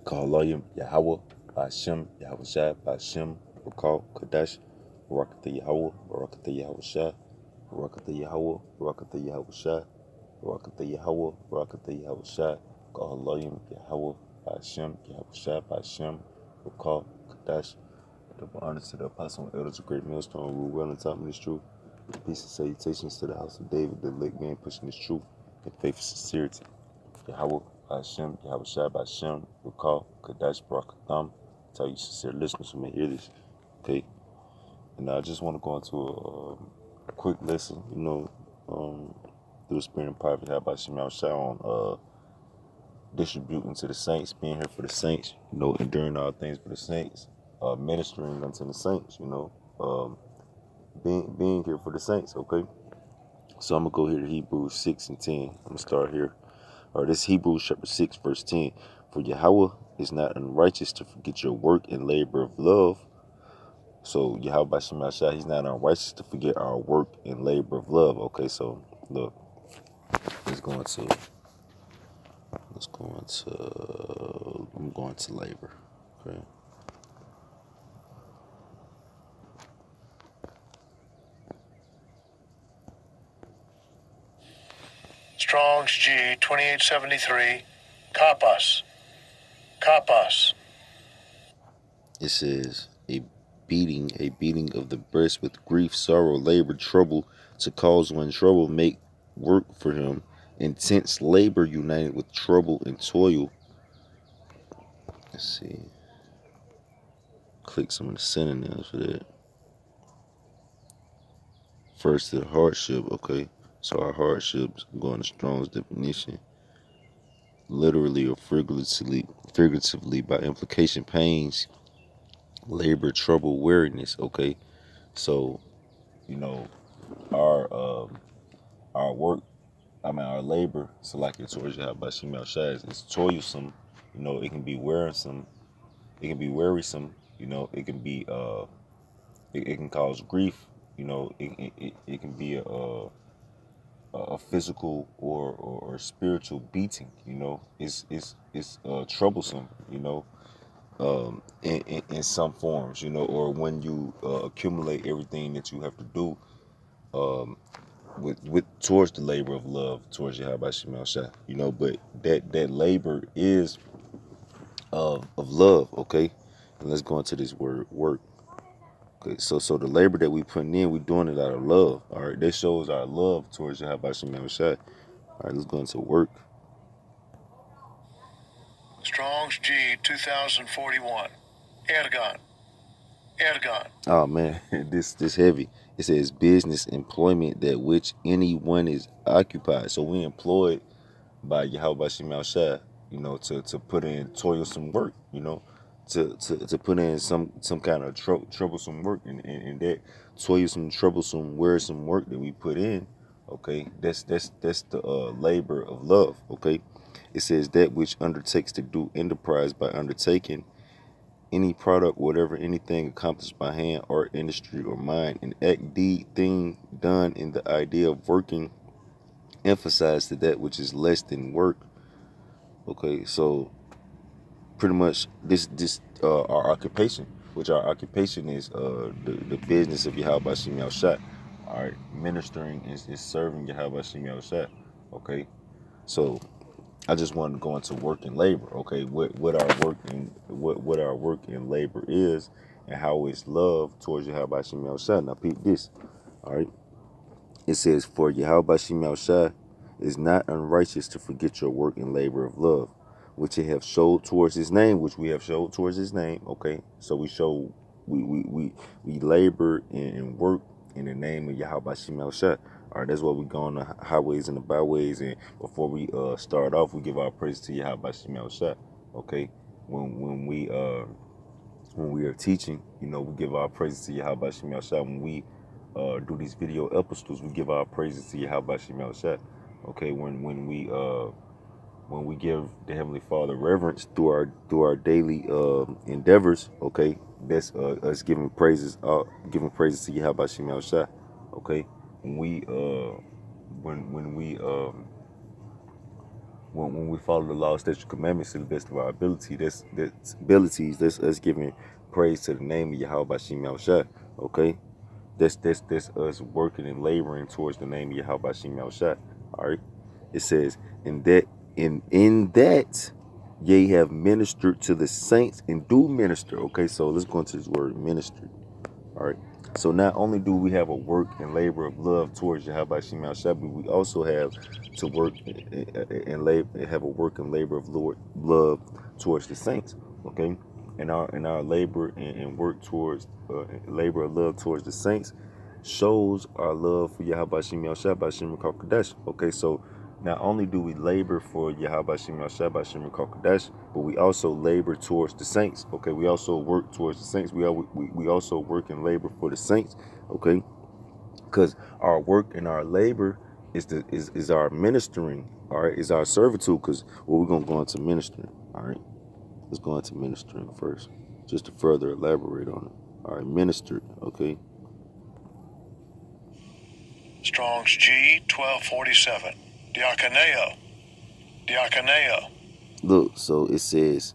Kahalayim Yahweh, Bashem, Yahweh Shai, Bashem, Rakal, Kadesh, Barakatha Yahweh, Barakatha Yahweh Shai, Barakatha Yahweh, Barakatha Yahweh Shai, Barakatha Yahweh, Barakatha Yahweh Shai, Kahalayim Yahweh, Bashem, Yahweh Shai, Bashem, Rakal, Kadesh. Double honors to the apostle and elders of Great Millstone, rule well on top of this truth. Peace and salutations to the house of David, the elect man pushing this truth in faith and sincerity. Yahweh, Hashem, Yahweh Shai, Hashem, Rakal, Kadash, Barakatham. Tell you sincere listeners who may hear this. Okay? And I just want to go into a quick lesson, through the spirit and power of Yahweh Shai Shai on distributing to the saints, being here for the saints, enduring all things for the saints, ministering unto the saints, being here for the saints, okay? So I'm going to go here to Hebrews 6 and 10. I'm going to start here. This Hebrews chapter 6, verse 10. For Yahweh is not unrighteous to forget your work and labor of love. So Yahweh by Shema Shai, he's not unrighteous to forget our work and labor of love. Okay, so look, I'm going to labor. Okay. Strong's G 2873, Kappas. It says a beating of the breast with grief, sorrow, labor, trouble to cause one trouble, make work for him. Intense labor united with trouble and toil. Let's see. Click some of the synonyms for that. First, the hardship. Okay, so our hardships, going to Strong's definition, literally or figuratively by implication, pains, labor, trouble, weariness. Okay, so our work, our labor, so like it's towards Yahweh Shai Shai, is toilsome. It can be wearisome. It can be wearisome. It can be it can cause grief. It can be a physical or spiritual beating. It's troublesome. In some forms. Or when you accumulate everything that you have to do. With towards the labor of love towards Yahweh Shai Shai, but that labor is of love, okay? And let's go into this word work. Okay, so the labor that we putting in, we doing it out of love. All right, that shows our love towards Yahweh Shai Shai. All right, let's go into work. Strong's G 2041, Ergon. Oh man, this heavy. It says business employment that which anyone is occupied. So we employed by Yahweh Shai Shai, to put in toilsome work, to put in some kind of troublesome work, and that toilsome, troublesome, wearisome work that we put in, okay, that's the labor of love, okay. It says that which undertakes to do enterprise by undertaking any product, whatever, anything accomplished by hand, art, industry, or mind, an act, deed, thing done in the idea of working, emphasize to that which is less than work. Okay, so pretty much this our occupation, which our occupation is the business of Yahweh Shai Shai. All right, ministering is serving Yahweh Shai Shai. Okay, so I just wanted to go into work and labor. Okay, what our work and what our work and labor is, and how it's love towards Yahweh Shai Shai. Now, peep this. All right, it says, for Yahweh Shai Shai is not unrighteous to forget your work and labor of love, which it have showed towards his name, which we have showed towards his name. Okay, so we labor and work in the name of Yahweh Shai Shai. All right, that's why we go on the highways and the byways, and before we start off, we give our praise to Yahweh Shai Shai. Okay, when we are teaching, we give our praises to Yahweh Shai Shai. When we do these video episodes, we give our praises to Yahweh Shai Shai. Okay, when we give the Heavenly Father reverence through our daily endeavors, okay, that's us giving praises to Yahweh Shai Shai. Okay, when we when we follow the law, statutes, commandments to the best of our ability, that's us giving praise to the name of Yahweh Bashim Yahushua. Okay, that's us working and laboring towards the name of Yahweh Bashim Yahushua. All right, it says in that ye have ministered to the saints and do minister. Okay, so let's go into this word ministry. All right. So not only do we have a work and labor of love towards Yahweh Shema Shabbat, we also have to work and have a work and labor of love towards the saints. Okay, and our labor and work towards labor of love towards the saints shows our love for Yahweh Shema Shabbat Shema Kodesh. Okay, so not only do we labor for Yahweh Shema Shabbat Shema Kodesh, but we also labor towards the saints. Okay, we also work towards the saints. We also work and labor for the saints. Okay, because our work and our labor is our ministering. All right, is our servitude. Because we're gonna go into ministering. All right, let's go into ministering first, just to further elaborate on it. All right, minister. Okay. Strong's G 1247. Diakoneo. Diakoneo. Look, so it says,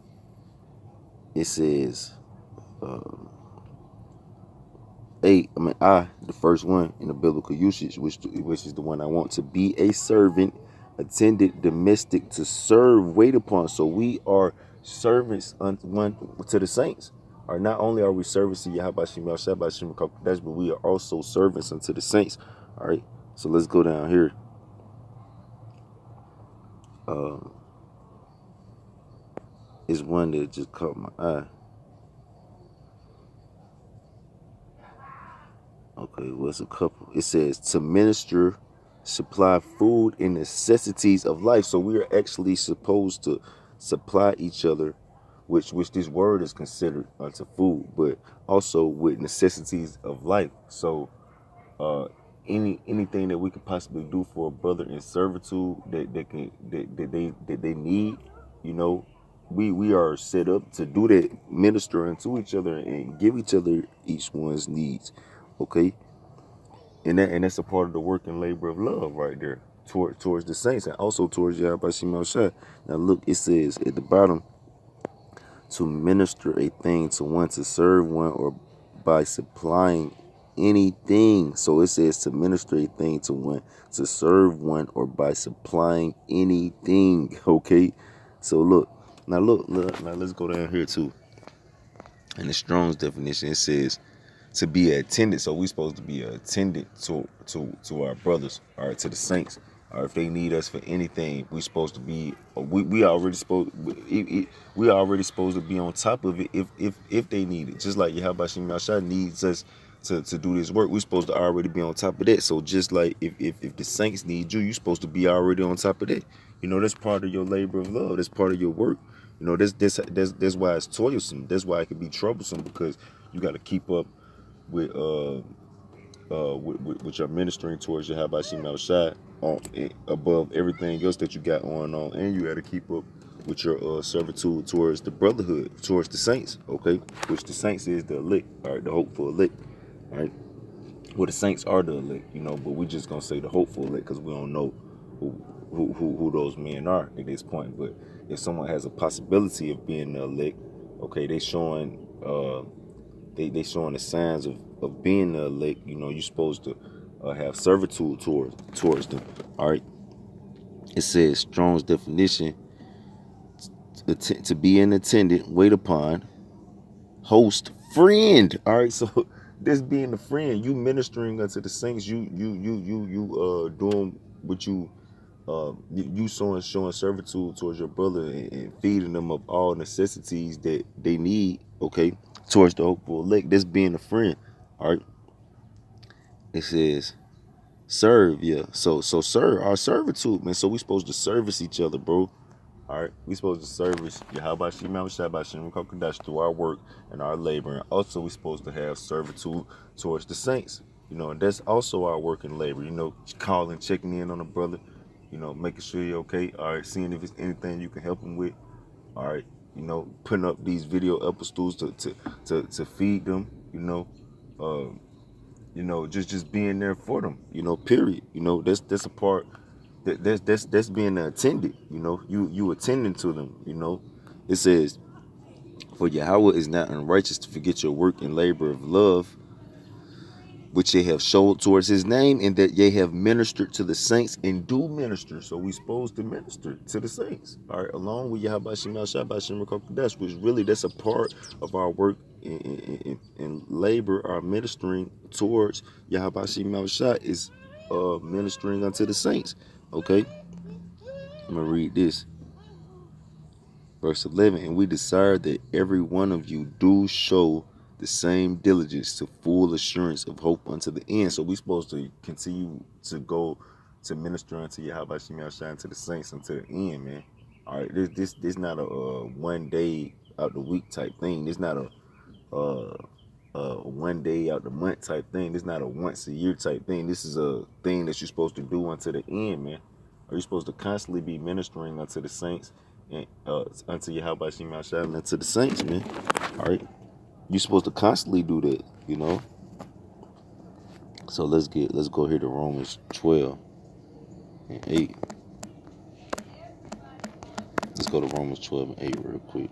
the first one in the biblical usage, which is the one I want, to be a servant, attendant, domestic, to serve, wait upon. So we are servants to the saints. Or not only are we servants to Yahweh Shema Shabbat Shema Kodesh, but we are also servants unto the saints. All right, so let's go down here. Is one that just caught my eye. Okay, well, it's a couple. It says to minister, supply food and necessities of life. So we are actually supposed to supply each other, which this word is considered unto food, but also with necessities of life. So anything that we could possibly do for a brother in servitude that they need, you know, we are set up to do that, ministering to each other and give each other each one's needs. Okay, and that's a part of the work and labor of love right there towards the saints and also towards Yahweh Shema Shah. Now look, it says at the bottom, to minister a thing to one, to serve one, or by supplying anything. So it says to minister a thing to one, to serve one, or by supplying anything. Okay, so look, now let's go down here too. In the Strong's definition, it says to be an attendant. So we supposed to be an attendant to our brothers, or to the saints, or if they need us for anything, we supposed to be. We already supposed to be on top of it if they need it. Just like Yahweh Shema Shah needs us to do this work, we're supposed to already be on top of that. So just like if the saints need you, you're supposed to be already on top of that. You know, that's part of your labor of love. That's part of your work. You know, that's why it's toilsome. That's why it can be troublesome, because you got to keep up with your ministering towards your Yahweh Shema Shah above everything else that you got going on, and you got to keep up with your servitude towards the brotherhood, towards the saints. Okay, which the saints is the elect, all right, the hopeful elect, all right. Well, the saints are the elect, you know, but we just gonna say the hopeful elect because we don't know who those men are at this point. But if someone has a possibility of being the elect, okay, they showing they showing the signs of being the elect. You know, you're supposed to have servitude towards them. All right. It says Strong's definition: to be an attendant, wait upon, host, friend. All right, so this being a friend, you ministering unto the saints, you doing what you showing servitude towards your brother and feeding them of all necessities that they need. Okay, towards the hopeful elect. This being a friend. All right. It says serve, yeah. So serve, our servitude, man. So we supposed to service each other, bro. All right, we supposed to service Yahweh Shema Shabbat Shem Kodesh through our work and our labor, and also we supposed to have servitude towards the saints. You know, and that's also our work and labor. You know, calling, checking in on a brother. You know, making sure you're okay. All right, seeing if it's anything you can help him with. All right, you know, putting up these video episodes to feed them. You know, just being there for them. You know, period. You know, that's a part That's being attended. You know, you attending to them. You know, it says, "For Yahweh is not unrighteous to forget your work and labor of love, which ye have showed towards his name, and that ye have ministered to the saints and do minister." So we supposed to minister to the saints, all right, along with Yahweh Shemel Shabbat Shem Kodesh, which really that's a part of our work and labor, our ministering towards Yahweh Shemel Shah is ministering unto the saints. Okay, I'm gonna read this. Verse 11, "And we desire that every one of you do show the same diligence to full assurance of hope unto the end." So we're supposed to continue to go to minister unto Yahweh Shemel Shine to the saints until the end, man. All right, this not a one day out the week type thing. This not a one day out the month type thing. This not a once a year type thing. This is a thing that you're supposed to do unto the end, man. Are you supposed to constantly be ministering unto the saints and unto Yahweh Shemel Shine unto the saints, man? All right. You're supposed to constantly do that, you know. So let's go here to Romans 12 and 8. Let's go to Romans 12 and 8 real quick.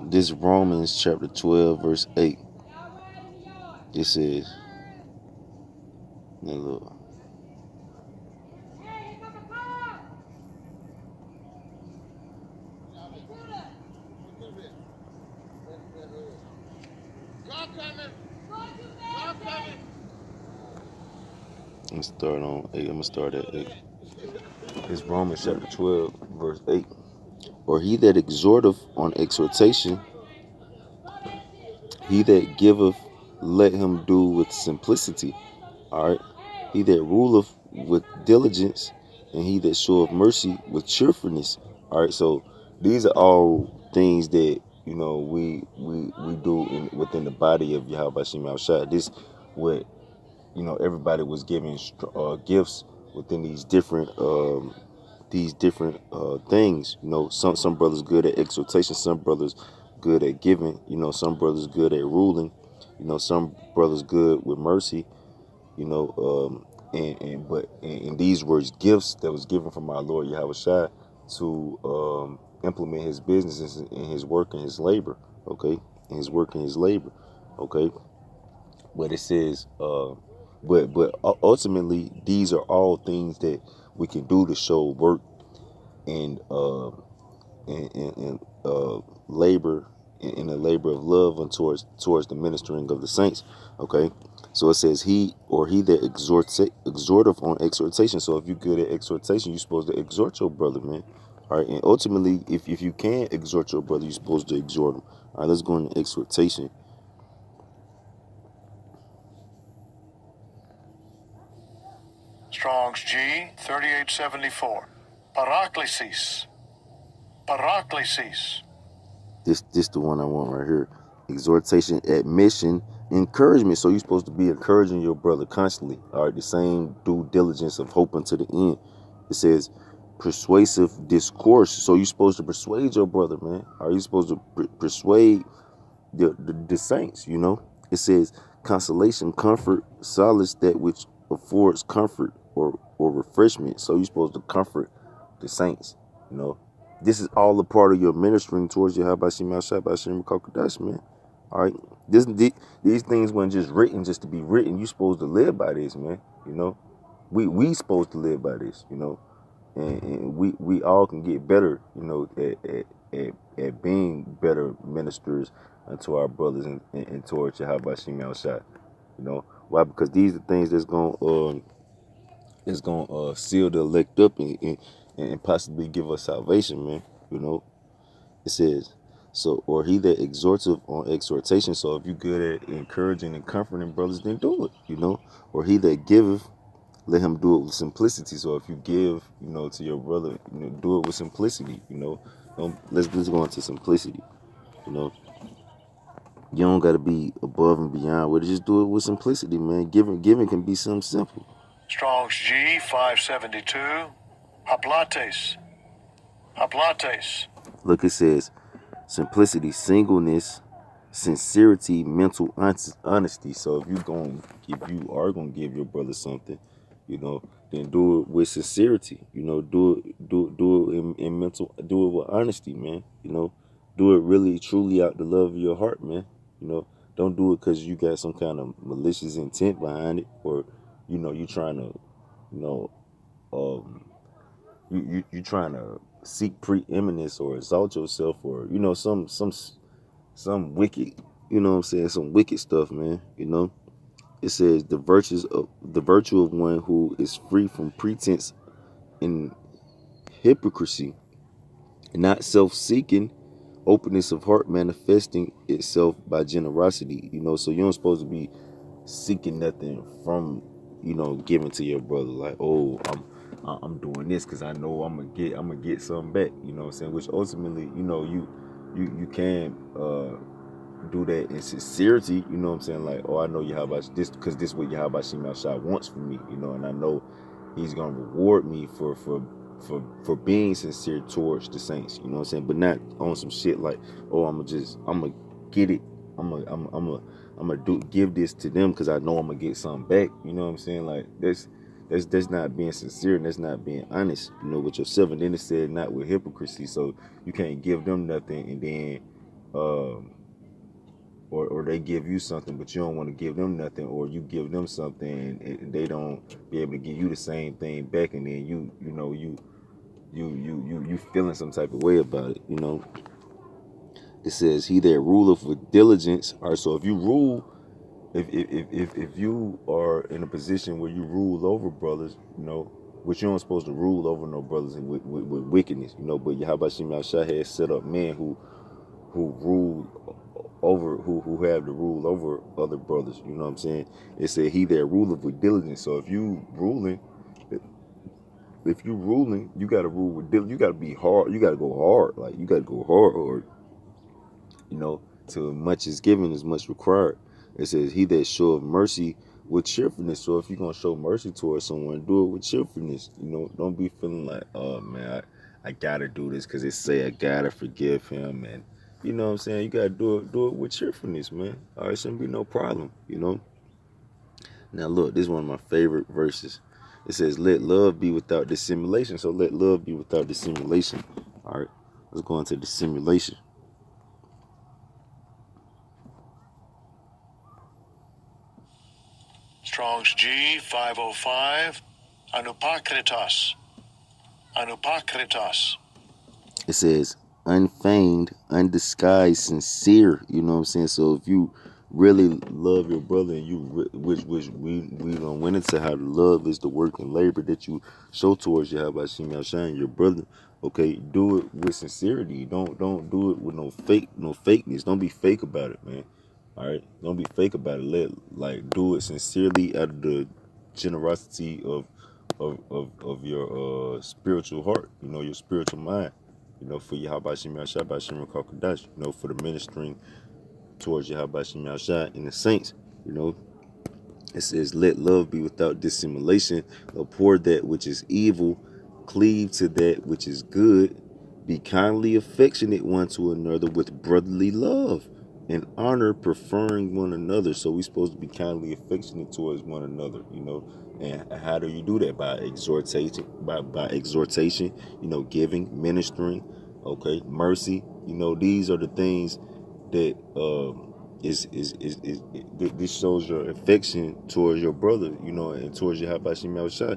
This Romans chapter 12 verse 8. It says, now look. I'm gonna start at 8. It's Romans chapter 12, verse 8. "Or he that exhorteth on exhortation, he that giveth, let him do with simplicity. All right. He that ruleth with diligence, and he that showeth mercy with cheerfulness." All right. So these are all things that, you know, we do within the body of Yahweh Shemel Shah. This what, you know, everybody was giving gifts within these different things. You know, some brothers good at exhortation, some brothers good at giving, you know, some brothers good at ruling, you know, some brothers good with mercy, you know, and these were gifts that was given from our Lord Yahweh Shai to implement his business and his work and his labor. Okay, and his work and his labor. Okay, but it says but ultimately these are all things that we can do to show work and labor in the labor of love and towards the ministering of the saints. Okay, so it says he that exhorteth on exhortation. So if you're good at exhortation, you're supposed to exhort your brother, man. All right, and ultimately, if you can exhort your brother, you're supposed to exhort him. All right, let's go into exhortation. Strong's G 3874. Paraklesis. Paraklesis. This the one I want right here. Exhortation, admission, encouragement. So you're supposed to be encouraging your brother constantly. All right, the same due diligence of hope unto the end. It says persuasive discourse. So you're supposed to persuade your brother, man. Are you supposed to persuade the saints? You know, it says consolation, comfort, solace, that which affords comfort or refreshment. So you're supposed to comfort the saints. You know, this is all a part of your ministering towards your Habashim Al-Shabashim Kokodash, man. All right, these things weren't just written just to be written. You're supposed to live by this, man. You know, we supposed to live by this. You know, and we all can get better. You know, at being better ministers unto our brothers and towards Yahweh Shim Al Shai. You know why? Because these are things that's gonna seal the elect up and possibly give us salvation, man. You know, it says so, or he that exhorteth on exhortation. So if you good at encouraging and comforting brothers, then do it. You know, or he that giveth, let him do it with simplicity. So if you give, you know, to your brother, you know, do it with simplicity. You know, let's go into simplicity. You know, you don't got to be above and beyond with it. Just do it with simplicity, man. Giving can be something simple. Strong's G 572. Haplates. Haplates. Look, it says simplicity, singleness, sincerity, mental honesty. So if you are gonna give your brother something, then do it with sincerity. Do it in mental, do it with honesty, man. Do it really truly out the love of your heart, man. You know, don't do it because you got some kind of malicious intent behind it, or you trying to, you know, um, you trying to seek preeminence or exalt yourself, or some wicked, what I'm saying, some wicked stuff, man. It says the virtue of one who is free from pretense and hypocrisy, not self-seeking, openness of heart manifesting itself by generosity. So you don't supposed to be seeking nothing from giving to your brother, like, oh, I'm doing this because I know I'm gonna get something back. You know what I'm saying? Which ultimately, you can do that in sincerity. You know what I'm saying? Like, oh, I know Yahweh this because this is what Yahweh Shemel Shah wants from me. And I know He's gonna reward me for being sincere towards the saints. You know what I'm saying? But not on some shit like, oh, I'm gonna get it. I'm gonna give this to them because I know I'm gonna get something back. You know what I'm saying? Like, that's not being sincere, and that's not being honest, with yourself. And then it said not with hypocrisy. So you can't give them nothing and then or they give you something but you don't want to give them nothing, or you give them something and they don't be able to give you the same thing back, and then you feeling some type of way about it. It says he that ruleth with diligence. All right, so if you rule, if you are in a position where you rule over brothers, which you aren't supposed to rule over no brothers with wickedness, but Yahweh Shemel Shah has set up men who rule over, who have the rule over other brothers. You know what I'm saying? It said he that ruleth with diligence. So if you ruling, you gotta rule with diligence. You gotta be hard. You gotta go hard. Like, you gotta go hard, or to much is given, as much required. It says he that showeth mercy with cheerfulness. So if you're gonna show mercy towards someone, do it with cheerfulness. Don't be feeling like, oh man, I gotta do this because it say I gotta forgive him, and you know what I'm saying. You gotta do it with cheerfulness, man. All right, shouldn't be no problem. Now look, this is one of my favorite verses. It says, "Let love be without dissimulation." So let love be without dissimulation. All right, let's go into dissimulation. Strong's G 505. Anupakritas. Anupakritas. It says unfeigned, undisguised, sincere. You know what I'm saying? So if you really love your brother, and which we don't went into how the love is the work and labor that you show towards Yahweh Shemel Shah, your brother. Okay, do it with sincerity. Don't do it with no fakeness. Don't be fake about it, man. All right, don't be fake about it. Do it sincerely out of the generosity of your spiritual heart. Your spiritual mind. For Yahweh Shemel Shah by Shemel Kakadash. For the ministering towards Yahweh Shemel Shah and the saints. It says, let love be without dissimulation. Abhor that which is evil. Cleave to that which is good. Be kindly affectionate one to another with brotherly love and honor, preferring one another. So we're supposed to be kindly affectionate towards one another. And how do you do that? By exhortation, giving, ministering, okay, mercy. These are the things that this shows your affection towards your brother, and towards your Habashi Shah.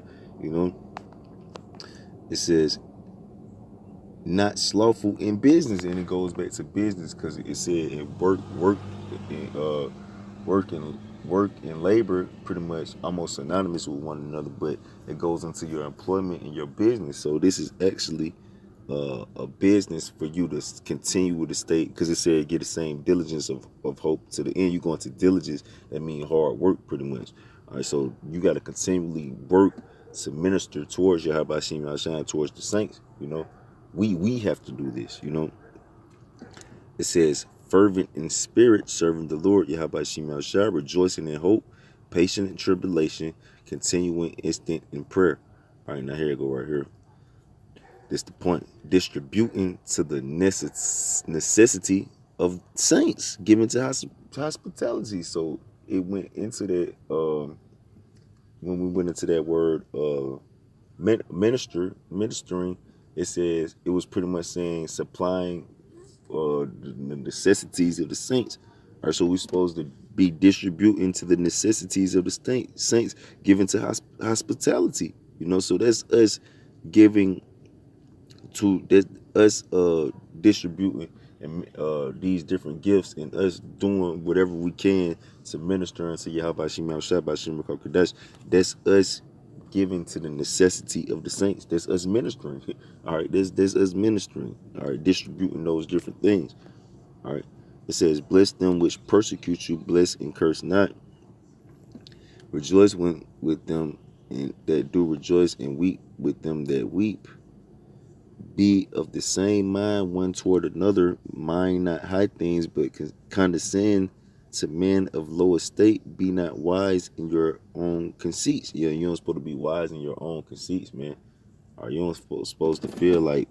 It says not slothful in business, and it goes back to business because it said work and labor pretty much almost synonymous with one another, but it goes into your employment and your business. So this is actually a business for you to continue with the state, because it said get the same diligence of hope to the end. You go into diligence, that means hard work pretty much. All right, so you got to continually work to minister towards your Habashim Hashan, towards the saints. We have to do this. It says fervent in spirit, serving the Lord Yahweh Shemel Shah, rejoicing in hope, patient in tribulation, continuing instant in prayer. All right, now here I go right here. This the point. Distributing to the necessity of saints given to hospitality. So it went into that when we went into that word ministering, it says it was pretty much saying supplying the necessities of the saints. All right, so we're supposed to be distributing to the necessities of the saints given to hospitality. So that's us giving to this, us distributing and these different gifts, and us doing whatever we can to minister unto Yahweh Shema Shabbat Kodesh. That's us giving to the necessity of the saints. That's us ministering. All right, that's us ministering. All right, distributing those different things. All right, it says, "Bless them which persecute you, bless and curse not. Rejoice with them and that do rejoice, and weep with them that weep. Be of the same mind one toward another. Mind not high things, but condescend to men of low estate. Be not wise in your own conceits." Yeah, you don't supposed to be wise in your own conceits, man. Or you don't supposed to feel like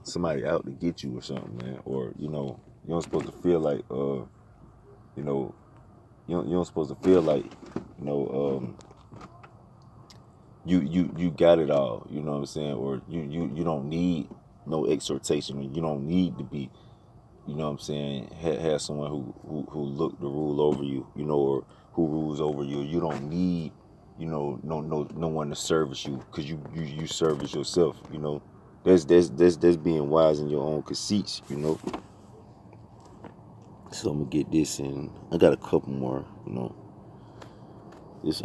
somebody out to get you or something, man. Or you don't supposed to feel like you don't supposed to feel like you got it all, you know what I'm saying? Or you don't need no exhortation. You don't need to be, you know what I'm saying, have someone who look to rule over you, or who rules over you. You don't need, no one to service you, because you service yourself, That's being wise in your own conceits, So I'm gonna get this in. I got a couple more, This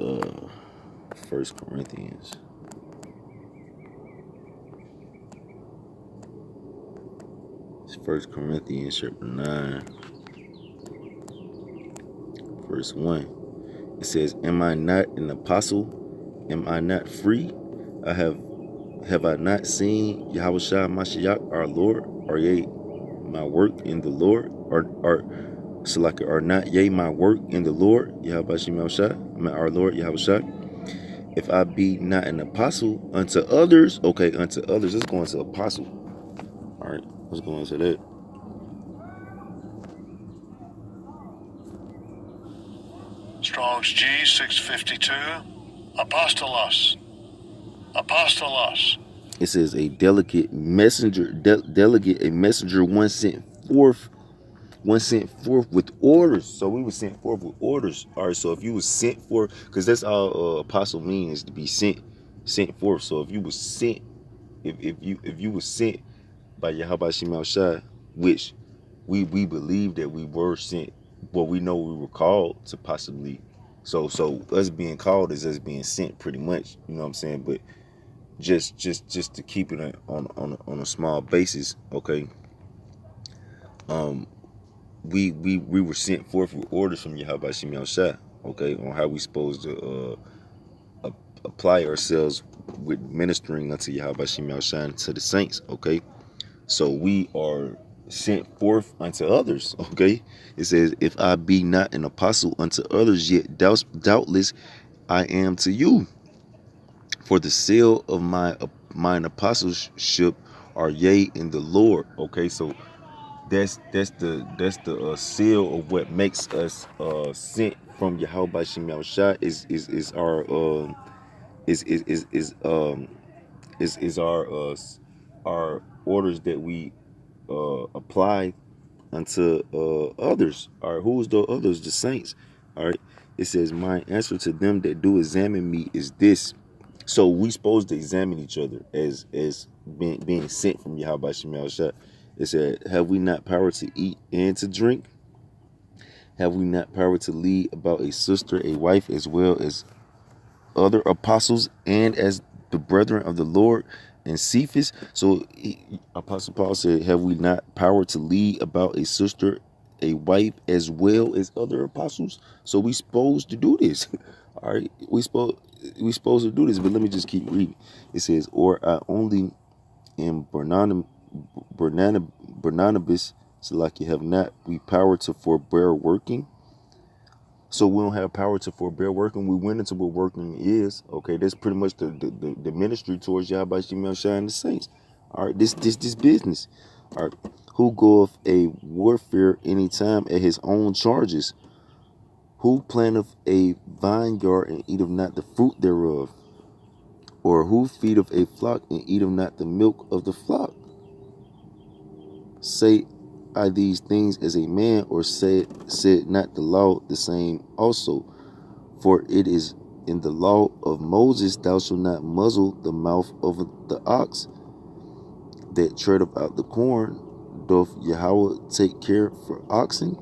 1 Corinthians. It's 1 Corinthians chapter 9, verse 1. It says, "Am I not an apostle? Am I not free? Have I not seen Yahushua Mashiach our Lord? Are ye my work in the Lord? Are not ye my work in the Lord, our Lord Yahushua? If I be not an apostle unto others," okay, unto others, let's go into apostle. All right, let's go into that. Strong's G 652. Apostolos. Apostolos. It says a delegate messenger, a messenger one sent forth with orders. So we were sent forth with orders. All right, so if you was sent forth, because that's all apostle means, to be sent forth. So if you was sent, if you was sent by Yahweh Shema Shai, which we believe that we were sent, well, we know we were called to possibly. So us being called is us being sent, pretty much. You know what I'm saying? But just to keep it on a small basis, okay. We were sent forth with orders from Yahweh Shema Shai, okay, on how we supposed to apply ourselves with ministering unto Yahweh Shema Shai to the saints, okay. So we are sent forth unto others, okay. It says, "If I be not an apostle unto others, yet doubtless I am to you. For the seal of mine apostleship are yea in the Lord." Okay, so that's the seal of what makes us sent from Yahweh Shema Shai is our our orders that we apply unto others. All right, who's the others? The saints. All right, it says, "My answer to them that do examine me is this." So we supposed to examine each other as being sent from Yahweh Shema Shai. It said, "Have we not power to eat and to drink? Have we not power to lead about a sister, a wife, as well as other apostles, and as the brethren of the Lord and Cephas?" So Apostle Paul said, have we not power to lead about a sister, a wife, as well as other apostles? So we supposed to do this. All right, we supposed to do this. But let me just keep reading. It says, "Or I only am Barnabas, so like you have not we power to forbear working." So we don't have power to forbear working. We went into what working is. Okay, that's pretty much the ministry towards Yahweh Shema Shai and the saints. All right, this business. All right, Who goeth a warfare any time at his own charges? Who planteth a vineyard and eateth not the fruit thereof? Or who feedeth a flock and eateth not the milk of the flock? Say I these things as a man, or said not the law the same also? For it is in the law of Moses, thou shalt not muzzle the mouth of the ox that treadeth out the corn. Doth Yahweh take care for oxen?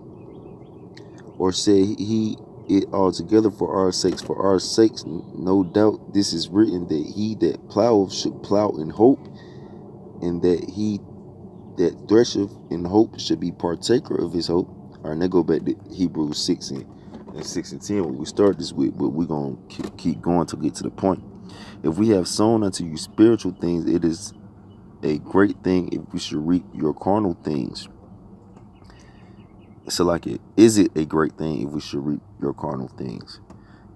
Or said he it altogether for our sakes? For our sakes, no doubt this is written, that he that ploweth should plow in hope, and that he that thresheth in hope should be partaker of his hope. All right, now go back to Hebrews 6 and 6 and 10, what we start this with, but we're going to keep going to get to the point. If we have sown unto you spiritual things, it is a great thing if we should reap your carnal things. So is it a great thing if we should reap your carnal things?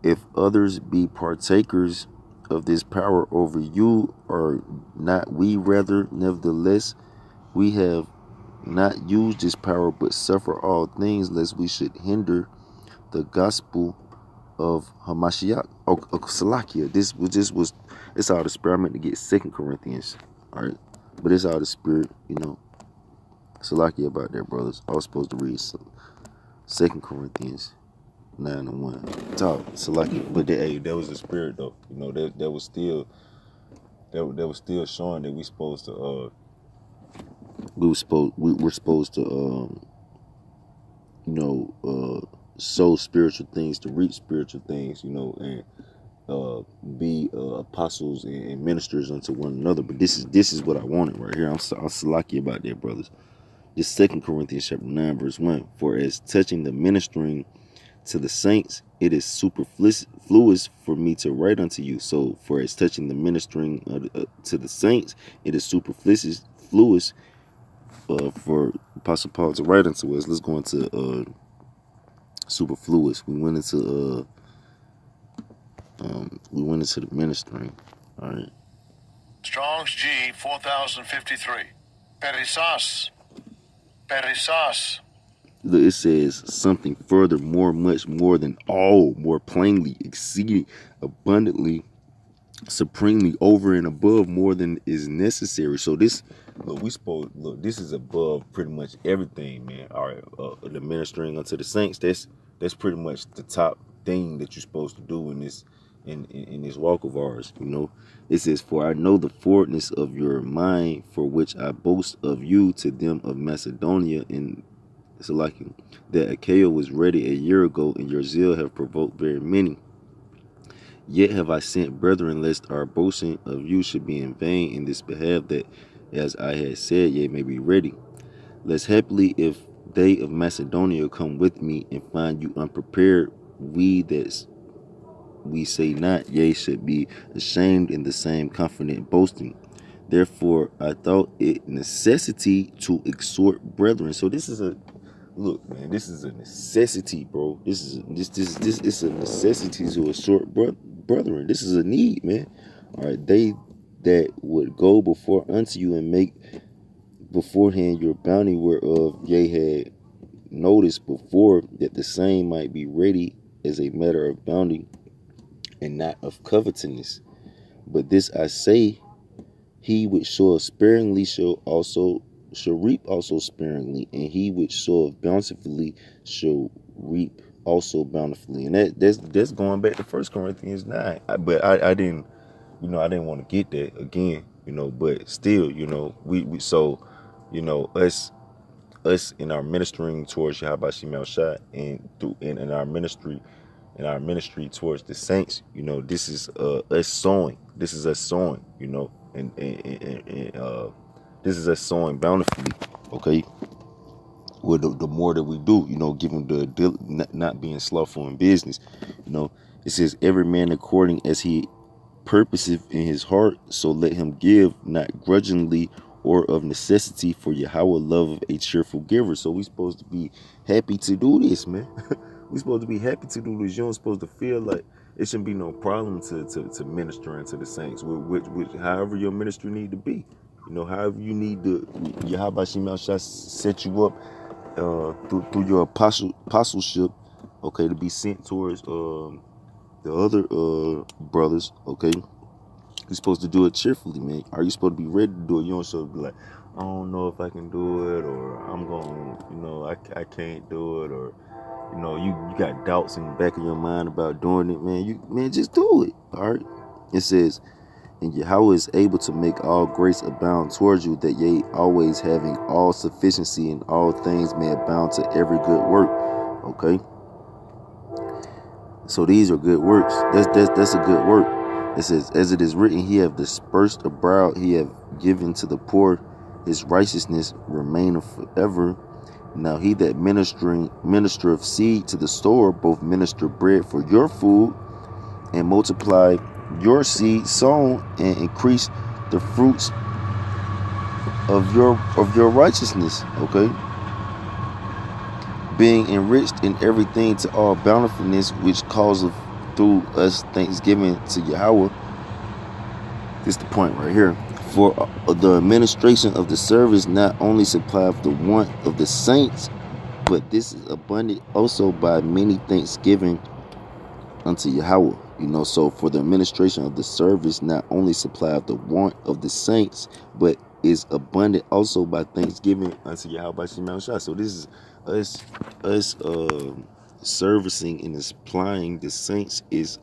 If others be partakers of this power over you, or not we rather? Nevertheless, we have not used this power, but suffer all things, lest we should hinder the gospel of Hamashiach. Salakia. It's out of spirit. I meant to get 2 Corinthians. All right, but it's out of spirit, Salakia about that, brothers. I was supposed to read 2 Corinthians 9 and 1. Talk Salakia, but that was the spirit though. That was still showing that we're supposed to we're supposed to sow spiritual things to reap spiritual things, and be apostles and ministers unto one another. But this is what I wanted right here. I'm Salaki about that, brothers. This 2 Corinthians chapter 9 verse 1. For as touching the ministering to the saints, it is superfluous for me to write unto you. So for as touching the ministering to the saints, it is superfluous for Apostle Paul to write unto us. Let's go into superfluous. We went into the ministering. All right. Strong's G 4053. Perisas. Perisas. Look, it says something further, more, much more than all, more plainly, exceeding, abundantly, supremely, over and above, more than is necessary. So this, this is above pretty much everything, man. All right, the ministering unto the saints, that's pretty much the top thing that you're supposed to do in this walk of ours. It says, for I know the forwardness of your mind, for which I boast of you to them of Macedonia, and that Achaia was ready a year ago, and your zeal have provoked very many. Yet have I sent brethren, lest our boasting of you should be in vain in this behalf, that, as I had said, ye may be ready. Lest happily, if they of Macedonia come with me and find you unprepared, we say not, yea, should be ashamed in the same confident boasting. Therefore, I thought it necessity to exhort brethren. So this is look, man, this is a necessity, bro. This is a necessity to exhort brethren. This is a need, man. All right, they that would go before unto you and make beforehand your bounty, whereof ye had noticed before, that the same might be ready as a matter of bounty and not of covetousness. But this I say, he which soweth sparingly shall reap also sparingly, and he which soweth bountifully shall reap also bountifully. And that's going back to 1 Corinthians 9. But I didn't want to get that again, but still, we so, us in our ministering towards Yahweh Shemel Shah, and through in our ministry towards the saints, this is us sowing. This is us sowing, and this is us sowing bountifully. Okay. Well, the more that we do, given the not being slothful in business, it says every man according as he purposeth in his heart, so let him give, not grudgingly or of necessity, for Yahweh loveth a cheerful giver. So we supposed to be happy to do this, man. We supposed to be happy to do this. You don't supposed to feel like it shouldn't be no problem to ministering to the saints, which however your ministry need to be. You know, however you need to, Yahweh Shemel Shah set you up through your apostleship, okay, to be sent towards the other brothers, okay. You're supposed to do it cheerfully, man. Are you supposed to be ready to do it? You don't supposed to be like, I don't know if I can do it, or I'm going, I can't do it, or you got doubts in the back of your mind about doing it, man. Just do it. All right. It says, and Yahweh is able to make all grace abound towards you, that ye always having all sufficiency in all things may abound to every good work. Okay. So these are good works. That's a good work. It says, as it is written, he have dispersed abroad, he have given to the poor, his righteousness remaineth forever. Now he that ministereth seed to the store, both minister bread for your food, and multiply your seed sown, and increase the fruits of your righteousness. Okay. Being enriched in everything to all bountifulness, which causeth through us thanksgiving to Yahweh. This is the point right here. For the administration of the service not only supplieth the want of the saints, but this is abundant also by many thanksgiving unto Yahweh. So for the administration of the service not only supplieth the want of the saints, but is abundant also by thanksgiving unto Yahweh Shemel Shah. So this is us servicing and supplying the saints, is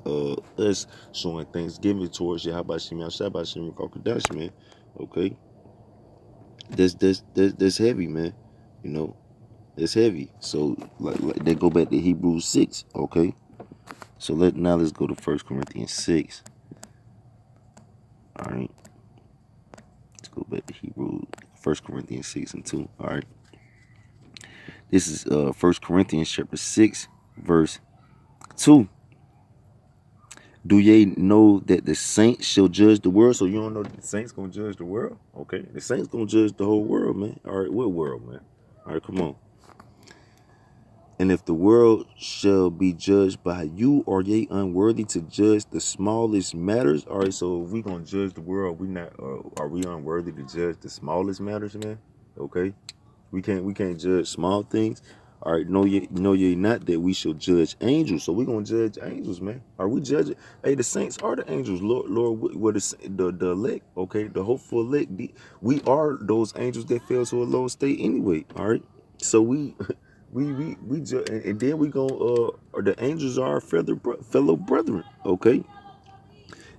us showing thanksgiving towards Yahweh Shemel Shah by Shem Kodash, man. Okay, that's heavy, man. It's heavy. So like they go back to Hebrews 6. Okay, so let's go to 1 Corinthians 6. All right, let's go back to Hebrews 1 Corinthians 6 and 2. All right, this is 1 Corinthians chapter 6 verse 2. Do ye know that the saints shall judge the world? So you don't know that the saints gonna judge the world? Okay, the saints gonna judge the whole world, man. All right, what world, man? All right, come on. And if the world shall be judged by you, are ye unworthy to judge the smallest matters? All right, so if we gonna judge the world, are we unworthy to judge the smallest matters, man? Okay, we can't judge small things. All right, know ye not that we shall judge angels? So we gonna judge angels, man. Are we judging? Hey, the saints are the angels, Lord. What is the elect? Okay, the hopeful elect. We are those angels that fell to a low state anyway. All right, so we. We just, and then we go the angels are our fellow brethren. Okay,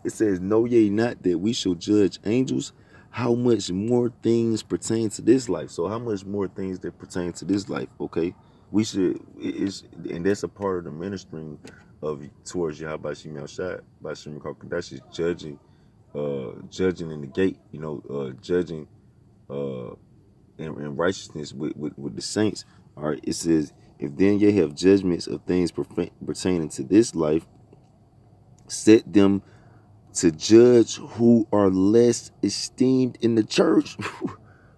it says, know ye not that we shall judge angels? How much more things pertain to this life? So how much more things that pertain to this life? Okay, we should, and that's a part of the ministering of towards Yahweh Shemel Shah by Shem Kodash, is judging in the gate, judging in righteousness with the saints. All right, it says, if then ye have judgments of things pertaining to this life, set them to judge who are less esteemed in the church.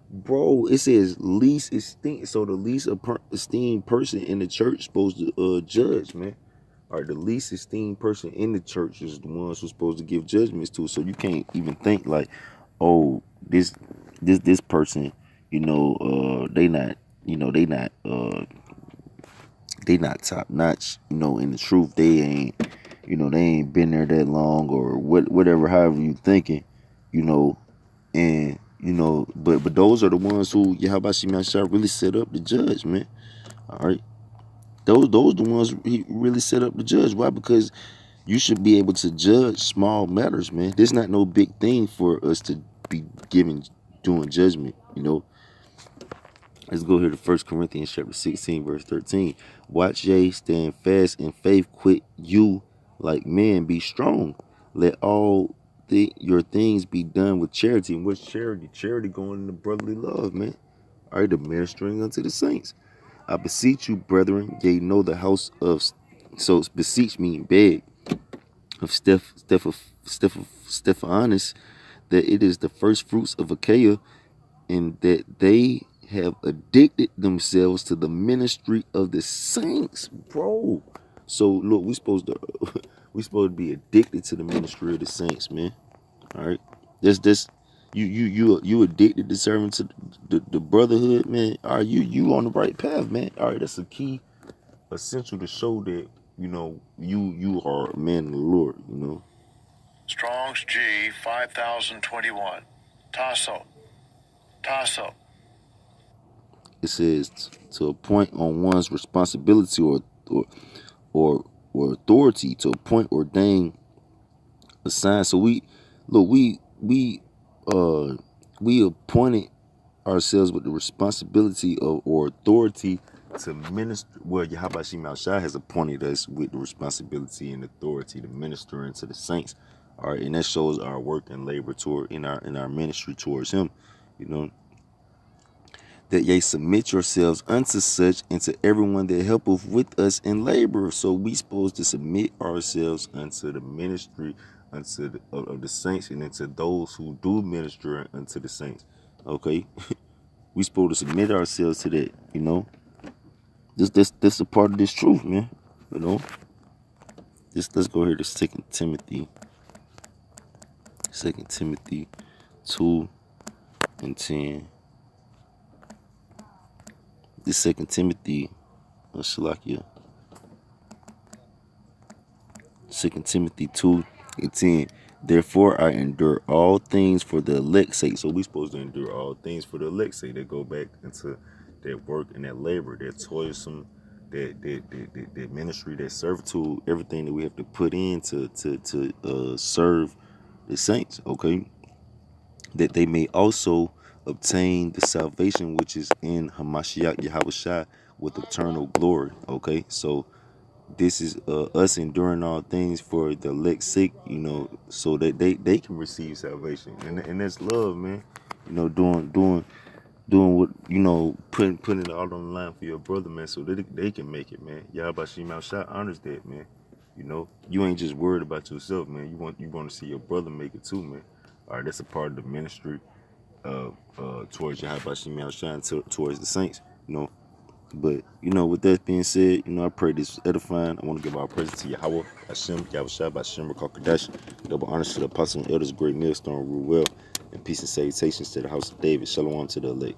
Bro, it says least esteemed. So the least esteemed person in the church is supposed to judge, man. All right, the least esteemed person in the church is the ones who's supposed to give judgments to. So you can't even think like, oh, this person, they not, they not top notch, in the truth. They ain't, they ain't been there that long, or whatever, however you thinking, and but those are the ones who Yahweh Shemel Shah really set up to judge, man. All right. Those the ones he really set up to judge. Why? Because you should be able to judge small matters, man. There's not no big thing for us to be doing judgment, Let's go here to 1 Corinthians chapter 16, verse 13. Watch ye, stand fast in faith, quit you like men, be strong. Let all your things be done with charity. And what's charity? Charity going into brotherly love, man. All right, the ministering unto the saints. I beseech you, brethren, ye know the house of, so beseech me, beg, of Stephanus, that it is the first fruits of Achaia, and that they have addicted themselves to the ministry of the saints, bro. So look, we supposed to be addicted to the ministry of the saints, man. All right, this You addicted to serving to the brotherhood, man. All right, you on the right path, man. All right, that's a key, essential to show that you are a man of the Lord. Strong's G 5021. Tasso. Tasso. It says to appoint on one's responsibility or or authority, to appoint, ordain, assign. So we appointed ourselves with the responsibility of or authority to minister. Well, Yahweh Shai has appointed us with the responsibility and authority to minister into the saints. All right, and that shows our work and labor toward in our ministry towards Him. You know, that ye submit yourselves unto such and to everyone that helpeth with us in labor. So we supposed to submit ourselves unto the ministry unto of the saints, and unto those who do minister unto the saints. Okay, we supposed to submit ourselves to that. This a part of this truth, man. Let's go here to Second Timothy 2:10. This Second Timothy, Shalakia. 2 Timothy 2:10. Therefore I endure all things for the elect's sake. So we supposed to endure all things for the elect's sake. That go back into that work and that labor, that toilsome, that ministry, that servitude, everything that we have to put in to serve the saints. Okay, that they may also obtain the salvation which is in Hamashiach Yahushua with eternal glory. Okay, so this is us enduring all things for the elect's sake, so that they can receive salvation, and that's love, man. Doing what putting it all on the line for your brother, man, so that they can make it, man. Yahweh Shai Shai honors that, man. You ain't just worried about yourself, man. You want to see your brother make it too, man. All right, that's a part of the ministry towards Yahweh Shai Shai towards the saints, But, with that being said, I pray this is edifying. I want to give our praise to Yahweh, Hashem, Yahweh Hashem, Rakakadash. Double honors to the apostle and elders, great millstone, rule well, and peace and salutations to the house of David. Shalom to the elect.